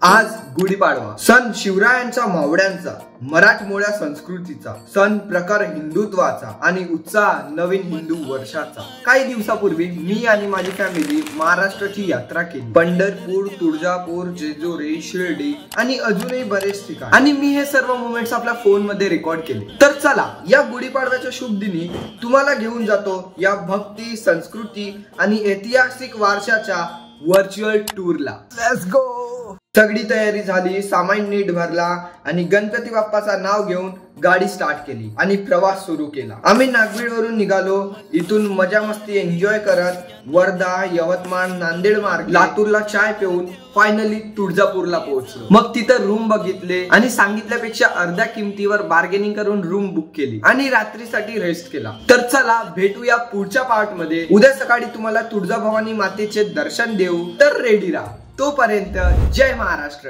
आज गुढीपाडवा सण शिवरायांचा, मावळ्यांचा, मराठमोळ्या संस्कृतीचा सण, प्रकार हिंदुत्वाचा आणि उत्साह नवीन हिंदू वर्षाचा। काही दिवसापूर्वी मी आणि माझी फॅमिली महाराष्ट्राची यात्रा केली। पंढरपूर, तुळजापूर, जेजुरी, शिर्डी आणि अजूनही बरेच ठिकाण, आणि मी हे सर्व मोमेंट्स आपल्या फोन मध्ये रेकॉर्ड केले। तर चला या गुढीपाडव्याच्या शुभ दिनी तुम्हाला घेऊन जातो या भक्ती, संस्कृती आणि ऐतिहासिक वारशाच्या व्हर्च्युअल टूरला। Let's go. सगळी तयारी झाली, सामान नीट भरला आणि गणपती बाप्पाचा नाव घेऊन गाडी स्टार्ट केली आणि प्रवास सुरू केला। आम्ही नागवीड वरून निघालो। इथून मजा मस्ती एन्जॉय करत वर्धा, यवतमाळ, नांदेड मार्ग लातूरला चाय पिऊन फायनली तुळजापूरला पोहोचलो। मग तिथं रूम बघितले आणि सांगितल्यापेक्षा अर्ध्या किमतीवर बार्गेनिंग करून रूम बुक केली आणि रात्रीसाठी रेस्ट केला। तर चला भेटूया पुढच्या पार्ट मध्ये। उद्या सकाळी तुम्हाला तुळजाभवानी मातेचे दर्शन देऊ, तर रेडी राहा। तोपर्यंत जय महाराष्ट्र।